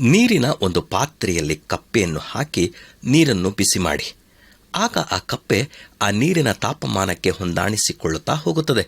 ನೀರಿನ ಒಂದು ಪಾತ್ರೆಯಲ್ಲಿ ಕಪ್ಪೆಯನ್ನು ಹಾಕಿ ನೀರನ್ನು ಬಿಸಿ ಮಾಡಿ. ಆಗ ಆ ಕಪ್ಪೆ ಆ ನೀರಿನ ತಾಪಮಾನಕ್ಕೆ ಹೊಂದಾಣಿಸಿಕೊಳ್ಳುತ್ತಾ ಹೋಗುತ್ತದೆ.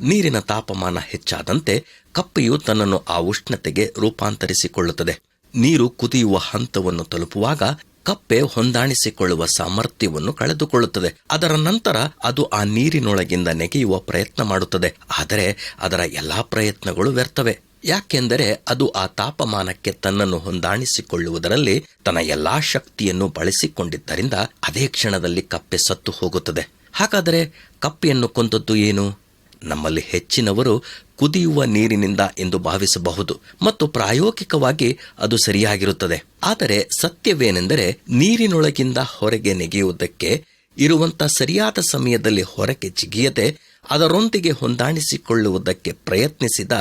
ನೀರಿನ ತಾಪಮಾನ ಹೆಚ್ಚಾದಂತೆ ಕಪ್ಪೆಯು ತನ್ನನ್ನು ಆ ಉಷ್ಣತೆಗೆ ರೂಪಾಂತರಿಸಿಕೊಳ್ಳುತ್ತದೆ. ನೀರು ಕುದಿಯುವ ಹಂತವನ್ನು ತಲುಪುವಾಗ ಕಪ್ಪೆ ಹೊಂದಾಣಿಸಿಕೊಳ್ಳುವ ಸಾಮರ್ಥ್ಯವನ್ನು ಕಳೆದುಕೊಳ್ಳುತ್ತದೆ. ಅದರ ನಂತರ ಅದು ಆ ನೀರಿನೊಳಗಿಂದ ನೆಗೆಯುವ ಪ್ರಯತ್ನ ಮಾಡುತ್ತದೆ. ಆದರೆ ಅದರ ಎಲ್ಲಾ ಪ್ರಯತ್ನಗಳು ವ್ಯರ್ಥವೇ. ಯಾಕೆಂದರೆ ಅದು ಆ ತಾಪಮಾನಕ್ಕೆ ತನ್ನನ್ನು ಹೊಂದಾಣಿಸಿಕೊಳ್ಳುವುದರಲ್ಲಿ ತನ್ನ ಎಲ್ಲಾ ಶಕ್ತಿಯನ್ನು ಬಳಸಿಕೊಂಡಿದ್ದರಿಂದ ಅದೇ ಕ್ಷಣದಲ್ಲಿ ಕಪ್ಪೆ ಸತ್ತು ಹೋಗುತ್ತದೆ. ಹಾಗಾದರೆ ಕಪ್ಪೆಯನ್ನು ಕೊಂದದ್ದು ಏನು? ನಮ್ಮಲ್ಲಿ ಹೆಚ್ಚಿನವರು ಕುದಿಯುವ ನೀರಿನಿಂದ ಎಂದು ಭಾವಿಸಬಹುದು ಮತ್ತು ಪ್ರಾಯೋಗಿಕವಾಗಿ ಅದು ಸರಿಯಾಗಿರುತ್ತದೆ. ಆದರೆ ಸತ್ಯವೇನೆಂದರೆ ನೀರಿನೊಳಗಿಂದ ಹೊರಗೆ ನೆಗೆಯುವುದಕ್ಕೆ ಇರುವಂಥ ಸರಿಯಾದ ಸಮಯದಲ್ಲಿ ಹೊರಗೆ ಜಿಗಿಯದೆ ಅದರೊಂದಿಗೆ ಹೊಂದಾಣಿಸಿಕೊಳ್ಳುವುದಕ್ಕೆ ಪ್ರಯತ್ನಿಸಿದ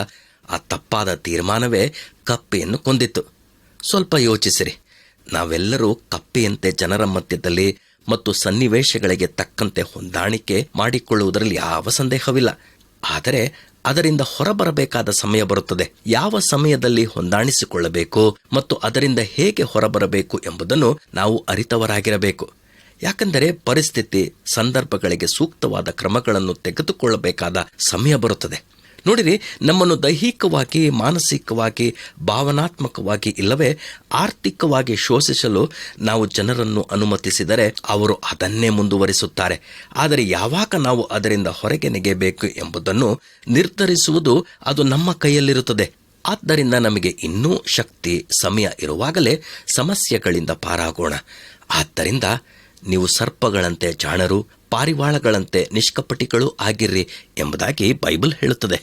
ಆ ತಪ್ಪಾದ ತೀರ್ಮಾನವೇ ಕಪ್ಪೆಯನ್ನು ಕೊಂದಿತ್ತು. ಸ್ವಲ್ಪ ಯೋಚಿಸಿರಿ. ನಾವೆಲ್ಲರೂ ಕಪ್ಪೆಯಂತೆ ಜನರ ಮಧ್ಯದಲ್ಲಿ ಮತ್ತು ಸನ್ನಿವೇಶಗಳಿಗೆ ತಕ್ಕಂತೆ ಹೊಂದಾಣಿಕೆ ಮಾಡಿಕೊಳ್ಳುವುದರಲ್ಲಿ ಯಾವ ಸಂದೇಹವಿಲ್ಲ. ಆದರೆ ಅದರಿಂದ ಹೊರಬರಬೇಕಾದ ಸಮಯ ಬರುತ್ತದೆ. ಯಾವ ಸಮಯದಲ್ಲಿ ಹೊಂದಾಣಿಸಿಕೊಳ್ಳಬೇಕು ಮತ್ತು ಅದರಿಂದ ಹೇಗೆ ಹೊರಬರಬೇಕು ಎಂಬುದನ್ನು ನಾವು ಅರಿತವರಾಗಿರಬೇಕು. ಯಾಕೆಂದರೆ ಪರಿಸ್ಥಿತಿ, ಸಂದರ್ಭಗಳಿಗೆ ಸೂಕ್ತವಾದ ಕ್ರಮಗಳನ್ನು ತೆಗೆದುಕೊಳ್ಳಬೇಕಾದ ಸಮಯ ಬರುತ್ತದೆ. ನೋಡಿರಿ, ನಮ್ಮನ್ನು ದೈಹಿಕವಾಗಿ, ಮಾನಸಿಕವಾಗಿ, ಭಾವನಾತ್ಮಕವಾಗಿ ಇಲ್ಲವೇ ಆರ್ಥಿಕವಾಗಿ ಶೋಷಿಸಲು ನಾವು ಜನರನ್ನು ಅನುಮತಿಸಿದರೆ ಅವರು ಅದನ್ನೇ ಮುಂದುವರಿಸುತ್ತಾರೆ. ಆದರೆ ಯಾವಾಗ ನಾವು ಅದರಿಂದ ಹೊರಗೆ ನೆಗೆಯಬೇಕು ಎಂಬುದನ್ನು ನಿರ್ಧರಿಸುವುದು ಅದು ನಮ್ಮ ಕೈಯಲ್ಲಿರುತ್ತದೆ. ಆದ್ದರಿಂದ ನಮಗೆ ಇನ್ನೂ ಶಕ್ತಿ, ಸಮಯ ಇರುವಾಗಲೇ ಸಮಸ್ಯೆಗಳಿಂದ ಪಾರಾಗೋಣ. ಆದ್ದರಿಂದ ನೀವು ಸರ್ಪಗಳಂತೆ ಜಾಣರು, ಪಾರಿವಾಳಗಳಂತೆ ನಿಷ್ಕಪಟಿಗಳು ಆಗಿರ್ರಿ ಎಂಬುದಾಗಿ ಬೈಬಲ್ ಹೇಳುತ್ತದೆ.